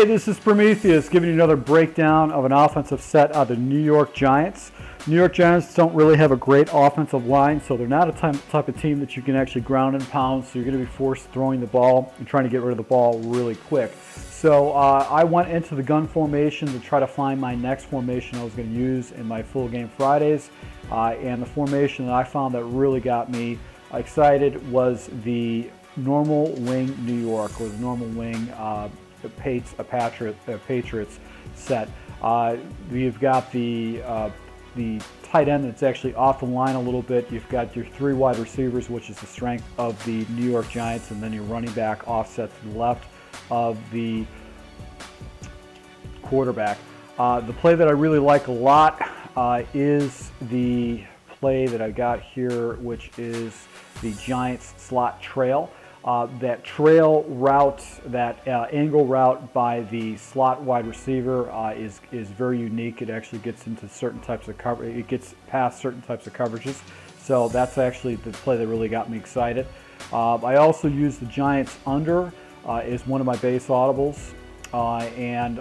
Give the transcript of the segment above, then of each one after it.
Hey, this is Prometheus giving you another breakdown of an offensive set of the New York Giants. New York Giants don't really have a great offensive line, so they're not a type of team that you can actually ground and pound, so you're going to be forced throwing the ball and trying to get rid of the ball really quick. So I went into the gun formation to try to find my next formation I was going to use in my full game Fridays, and the formation that I found that really got me excited was the normal wing New York, or the normal wing Patriots set. You've got the tight end that's actually off the line a little bit. You've got your three wide receivers, which is the strength of the New York Giants, and then your running back offset to the left of the quarterback. The play that I really like a lot is the play that I got here, which is the Giants slot trail. That trail route, that angle route by the slot wide receiver is very unique. It actually gets into certain types of cover. It gets past certain types of coverages. So that's actually the play that really got me excited. I also use the Giants under is one of my base audibles. And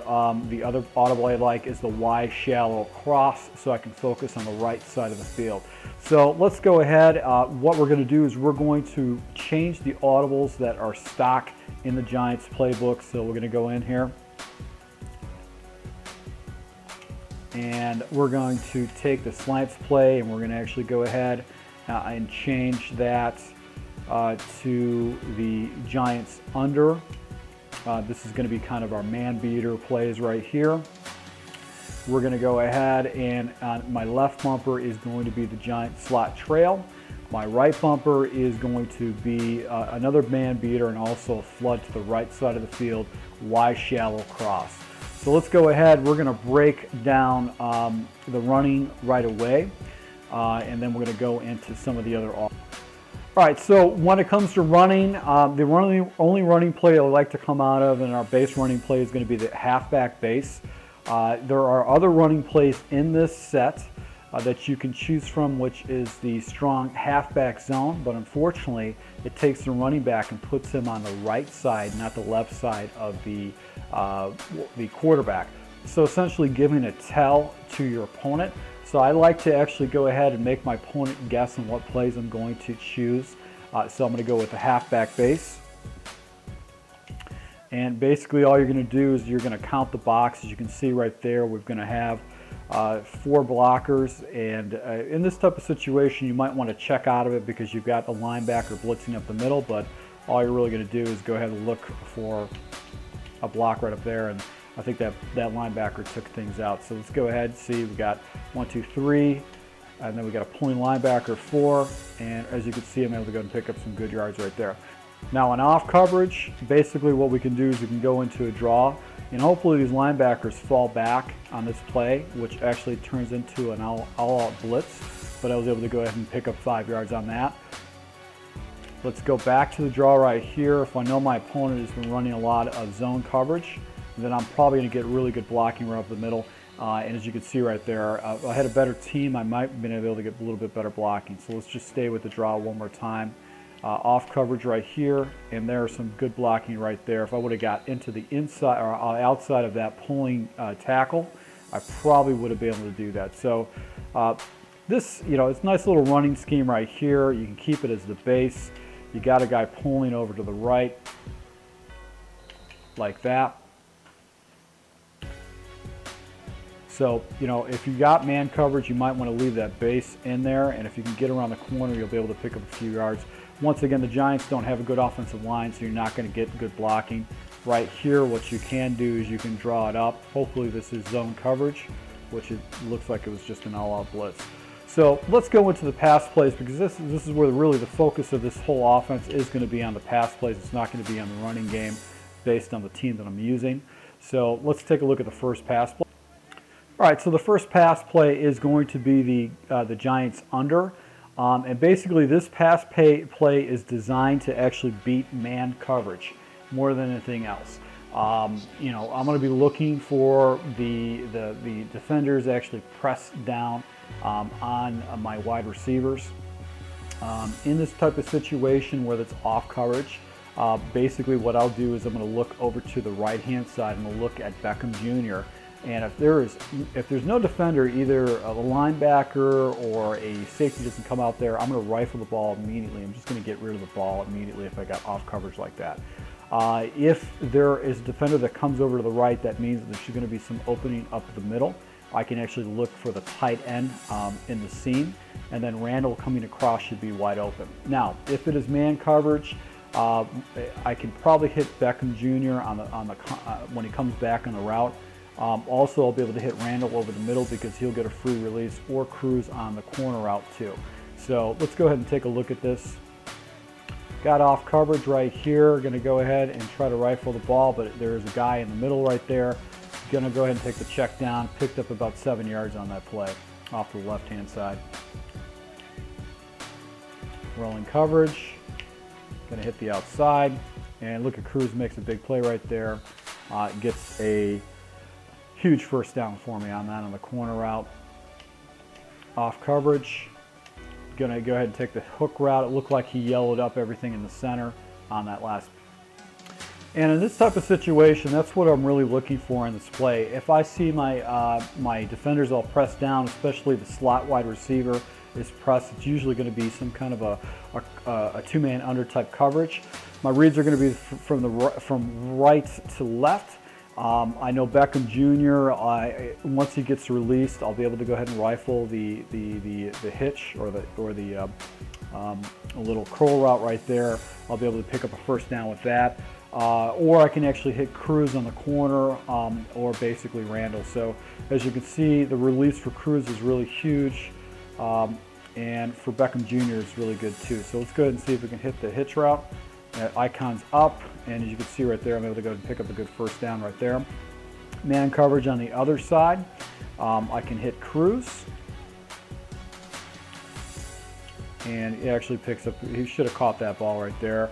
the other audible I like is the Y shallow cross, so I can focus on the right side of the field. So let's go ahead. What we're going to do is we're going to change the audibles that are stock in the Giants playbook. So we're going to go in here, and we're going to take the slants play, and we're going to actually go ahead and change that to the Giants under. This is going to be kind of our man beater plays right here. We're going to go ahead, and my left bumper is going to be the Giant slot trail. My right bumper is going to be another man beater, and also a flood to the right side of the field, Y shallow cross. So let's go ahead. We're going to break down the running right away, and then we're going to go into some of the other offenses. All right, so when it comes to running, the only running play I like to come out of in our base running play is going to be the halfback base. There are other running plays in this set that you can choose from, which is the strong halfback zone, but unfortunately it takes the running back and puts him on the right side, not the left side of the quarterback. So essentially giving a tell to your opponent. So I like to actually go ahead and make my opponent guess on what plays I'm going to choose. So I'm going to go with the halfback base. And basically all you're going to do is you're going to count the box. As you can see right there, we're going to have 4 blockers. And in this type of situation, you might want to check out of it because you've got a linebacker blitzing up the middle. But all you're really going to do is go ahead and look for a block right up there. And I think that linebacker took things out. So let's go ahead and see. We got 1, 2, 3, and then we got a pulling linebacker 4. And as you can see, I'm able to go and pick up some good yards right there. Now on off coverage, basically what we can do is we can go into a draw, and hopefully these linebackers fall back on this play, which actually turns into an all-out blitz. But I was able to go ahead and pick up 5 yards on that. Let's go back to the draw right here. If I know my opponent has been running a lot of zone coverage, then I'm probably going to get really good blocking right up the middle. And as you can see right there, if I had a better team, I might have been able to get a little bit better blocking. So let's just stay with the draw one more time. Off coverage right here, and there's some good blocking right there. If I would have got into the inside or outside of that pulling tackle, I probably would have been able to do that. So this, it's a nice little running scheme right here. You can keep it as the base. You got a guy pulling over to the right like that. So, if you got man coverage, you might want to leave that base in there, and if you can get around the corner, you'll be able to pick up a few yards. Once again, the Giants don't have a good offensive line, so you're not going to get good blocking. Right here, what you can do is you can draw it up. Hopefully this is zone coverage, which it looks like it was just an all-out blitz. So let's go into the pass plays, because this is where really the focus of this whole offense is going to be on the pass plays. It's not going to be on the running game based on the team that I'm using. So let's take a look at the first pass play. All right, so the first pass play is going to be the Giants under. And basically this pass play is designed to actually beat man coverage more than anything else. I'm going to be looking for the defenders actually press down on my wide receivers. In this type of situation where it's off coverage, basically what I'll do is I'm going to look over to the right hand side and look at Beckham Jr. And if there's no defender, either a linebacker or a safety doesn't come out there, I'm going to rifle the ball immediately. I'm just going to get rid of the ball immediately if I got off coverage like that. If there is a defender that comes over to the right, that means that there's going to be some opening up the middle. I can actually look for the tight end in the seam, and then Randall coming across should be wide open. Now, if it is man coverage, I can probably hit Beckham Jr. When he comes back on the route. Also, I'll be able to hit Randall over the middle because he'll get a free release, or Cruz on the corner route too. So let's go ahead and take a look at this. Got off coverage right here. Going to go ahead and try to rifle the ball, but there's a guy in the middle right there. Going to go ahead and take the check down. Picked up about 7 yards on that play off the left-hand side. Rolling coverage. Going to hit the outside. And look at Cruz, makes a big play right there. Gets a huge first down for me on that on the corner route. Off coverage. Going to go ahead and take the hook route. It looked like he yellowed up everything in the center on that last. And in this type of situation, that's what I'm really looking for in this play. If I see my defenders all pressed down, especially the slot wide receiver is pressed, it's usually going to be some kind of a two-man under type coverage. My reads are going to be from right to left. I know Beckham Jr. Once he gets released, I'll be able to go ahead and rifle the hitch or the little curl route right there. I'll be able to pick up a first down with that. Or I can actually hit Cruz on the corner, or basically Randall. So as you can see, the release for Cruz is really huge, and for Beckham Jr. is really good too. So let's go ahead and see if we can hit the hitch route. Icon's up, and as you can see right there, I'm able to go ahead and pick up a good first down right there. Man coverage on the other side. I can hit Cruz, and he actually picks up. He should have caught that ball right there.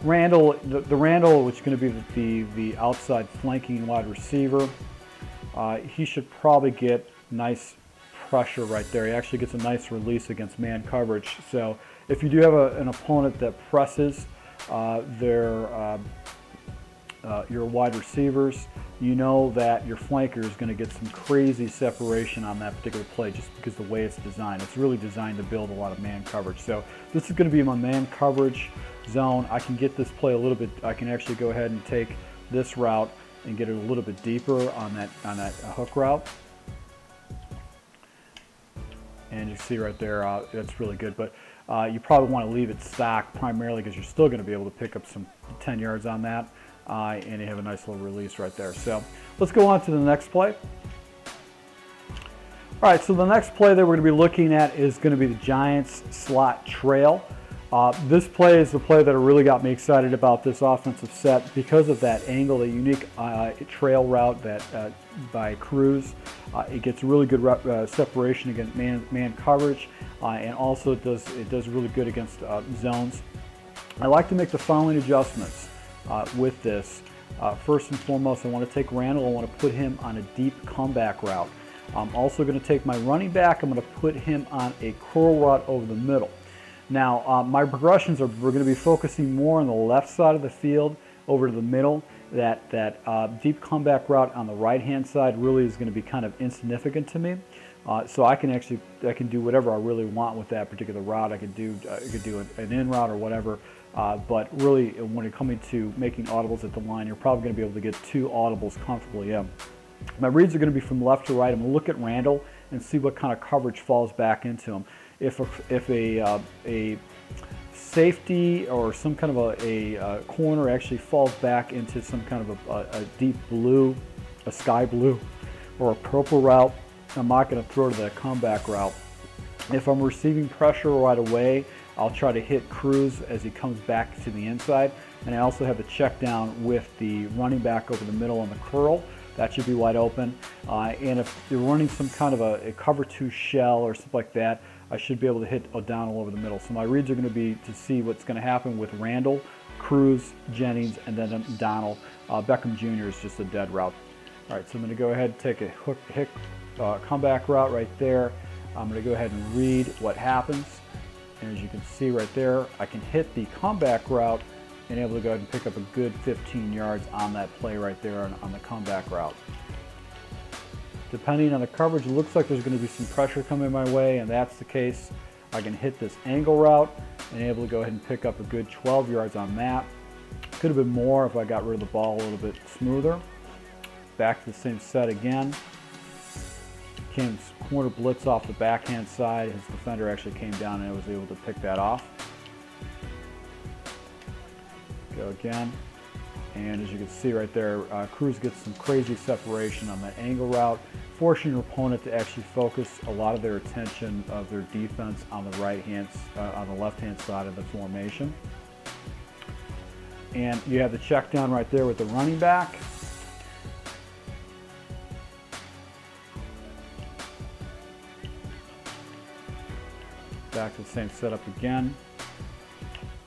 Randall, the Randall, which is going to be the outside flanking wide receiver, he should probably get nice pressure right there. He actually gets a nice release against man coverage. So if you do have an opponent that presses your wide receivers, you know that your flanker is going to get some crazy separation on that particular play just because of the way it's designed. It's really designed to build a lot of man coverage. So this is going to be my man coverage zone. I can get this play a little bit. I can actually go ahead and take this route and get it a little bit deeper on that hook route. And you see right there, that's really good. But you probably want to leave it stacked primarily because you're still going to be able to pick up some 10 yards on that. And you have a nice little release right there. So let's go on to the next play. All right, so the next play that we're going to be looking at is going to be the Giants slot trail. This play is the play that really got me excited about this offensive set because of that angle, the unique trail route that by Cruz. It gets really good separation against man coverage, and also it does really good against zones. I like to make the following adjustments with this. First and foremost, I want to take Randall. I want to put him on a deep comeback route. I'm also going to take my running back. I'm going to put him on a curl route over the middle. Now, my progressions we're going to be focusing more on the left side of the field over to the middle. That deep comeback route on the right-hand side really is going to be kind of insignificant to me. So I can do whatever I really want with that particular route. I could do an in route or whatever. But really, when you're coming to making audibles at the line, you're probably going to be able to get 2 audibles comfortably in. My reads are going to be from left to right. I'm going to look at Randall and see what kind of coverage falls back into him. If a safety or some kind of a corner actually falls back into some kind of a deep blue, a sky blue, or a purple route, I'm not going to throw to the comeback route. If I'm receiving pressure right away, I'll try to hit Cruz as he comes back to the inside. And I also have the check down with the running back over the middle on the curl. That should be wide open. And if you're running some kind of a cover 2 shell or something like that, I should be able to hit O'Donnell over the middle. So my reads are going to be to see what's going to happen with Randall, Cruz, Jennings, and then O'Donnell. Beckham Jr. is just a dead route. All right, so I'm going to go ahead and take a comeback route right there. I'm going to go ahead and read what happens. And as you can see right there, I can hit the comeback route and able to go ahead and pick up a good 15 yards on that play right there on the comeback route. Depending on the coverage, it looks like there's going to be some pressure coming my way, and that's the case. I can hit this angle route and able to go ahead and pick up a good 12 yards on that. Could have been more if I got rid of the ball a little bit smoother. Back to the same set again. Came corner blitz off the backhand side. His defender actually came down and I was able to pick that off. Go again. And as you can see right there, Cruz gets some crazy separation on that angle route, forcing your opponent to actually focus a lot of their attention of their defense on the on the left-hand side of the formation. And you have the check down right there with the running back. Back to the same setup again.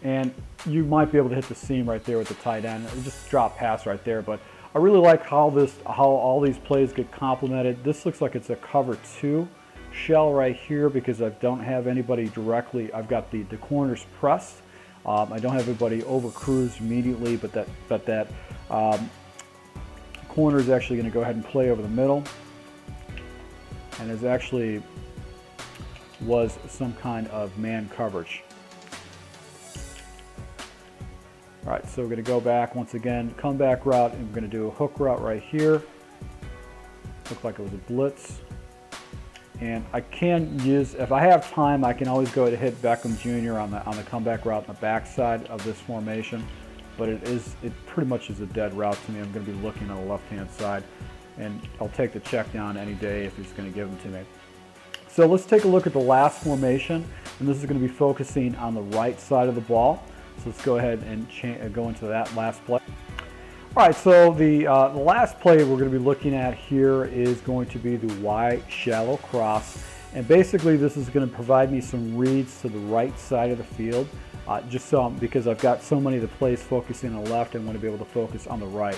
And you might be able to hit the seam right there with the tight end. Just drop pass right there. But I really like how all these plays get complemented. This looks like it's a cover 2 shell right here because I don't have anybody directly. I've got the corners pressed. I don't have anybody over Cruz immediately, but that corner is actually going to go ahead and play over the middle. And is actually was some kind of man coverage. All right, so we're going to go back once again, comeback route, and we're going to do a hook route right here. Looked like it was a blitz. And I can use, if I have time, I can always go to hit Beckham Jr. on the comeback route on the backside of this formation. But it pretty much is a dead route to me. I'm going to be looking on the left-hand side, and I'll take the check down any day if he's going to give them to me. So let's take a look at the last formation, and this is going to be focusing on the right side of the ball. So let's go ahead and go into that last play. All right, so the last play we're going to be looking at here is going to be the Y shallow cross. And basically this is going to provide me some reads to the right side of the field, because I've got so many of the plays focusing on the left, I want to be able to focus on the right.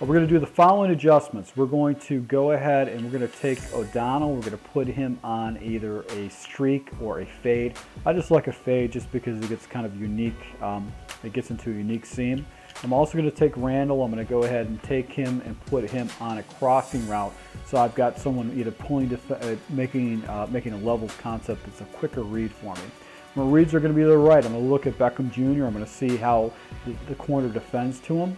We're going to do the following adjustments. We're going to go ahead and we're going to take O'Donnell. We're going to put him on either a streak or a fade. I just like a fade just because it gets kind of unique. It gets into a unique seam. I'm also going to take Randall. I'm going to go ahead and take him and put him on a crossing route. So I've got someone either pulling, making a levels concept that's a quicker read for me. My reads are going to be to the right. I'm going to look at Beckham Jr. I'm going to see how the corner defends to him.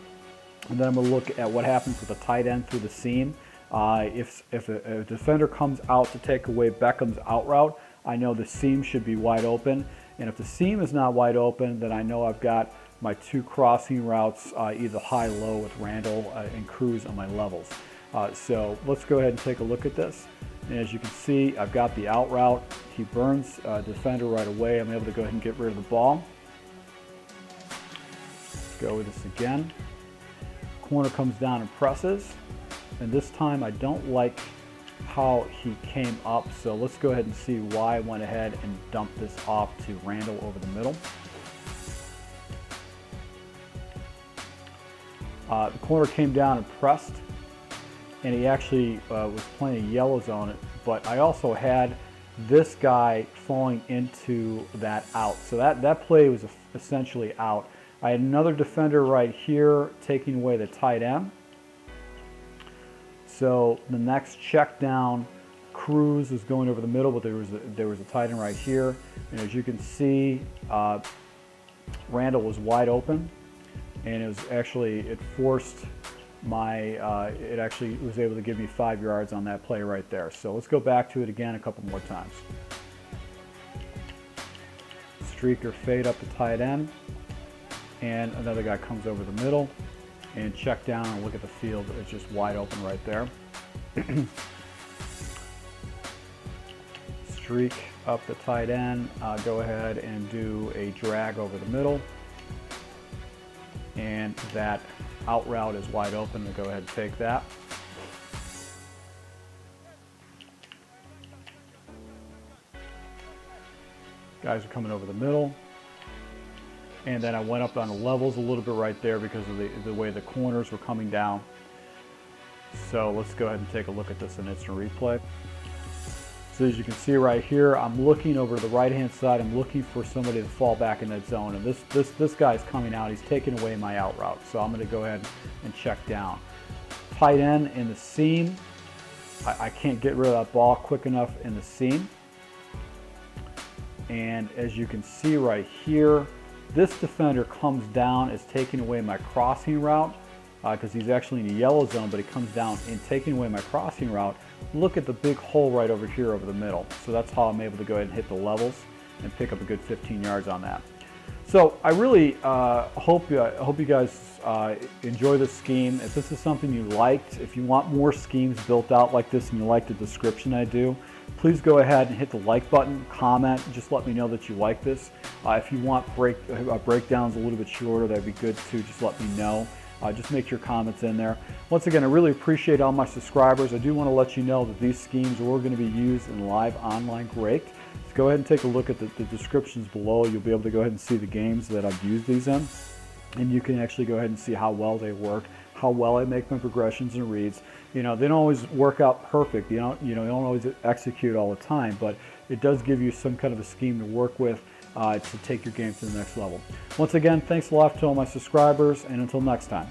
And then I'm going to look at what happens with the tight end through the seam. If a defender comes out to take away Beckham's out route, I know the seam should be wide open. And if the seam is not wide open, then I know I've got my 2 crossing routes, either high-low with Randall and Cruz on my levels. So let's go ahead and take a look at this. And as you can see, I've got the out route. He burns defender right away. I'm able to go ahead and get rid of the ball. Let's go with this again. Corner comes down and presses, and this time I don't like how he came up, so let's go ahead and see why I went ahead and dumped this off to Randall over the middle. The corner came down and pressed, and he actually was playing yellow zone, but I also had this guy falling into that out, so that play was essentially out. I had another defender right here taking away the tight end. So the next check down, Cruz is going over the middle, but there was a tight end right here. And as you can see, Randall was wide open, and it forced my, it actually was able to give me 5 yards on that play right there. So let's go back to it again a couple more times. Streak or fade up the tight end. And another guy comes over the middle and check down and look at the field. It's just wide open right there. Streak up the tight end. Go ahead and do a drag over the middle. And that out route is wide open. Go ahead and take that. Guys are coming over the middle. And then I went up on the levels a little bit right there because of the way the corners were coming down. So let's go ahead and take a look at this in instant replay. So as you can see right here, I'm looking over to the right-hand side. I'm looking for somebody to fall back in that zone. And this guy's coming out. He's taking away my out route. So I'm going to go ahead and check down. Tight end in the seam. I can't get rid of that ball quick enough in the seam. And as you can see right here, this defender comes down, is taking away my crossing route because he's actually in the yellow zone, but he comes down and taking away my crossing route. Look at the big hole right over here over the middle. So that's how I'm able to go ahead and hit the levels and pick up a good 15 yards on that. So I really hope you guys enjoy this scheme. If this is something you liked, if you want more schemes built out like this and you like the description I do, please go ahead and hit the like button, comment, just let me know that you like this. If you want breakdowns a little bit shorter, that'd be good too. Just let me know. Just make your comments in there. Once again, I really appreciate all my subscribers. I do want to let you know that these schemes are going to be used in live online Grake. So go ahead and take a look at the descriptions below. You'll be able to go ahead and see the games that I've used these in. And you can actually go ahead and see how well they work, how well I make my progressions and reads. You know, they don't always work out perfect. You don't always execute all the time, but it does give you some kind of a scheme to work with to take your game to the next level. Once again, thanks a lot to all my subscribers, and until next time.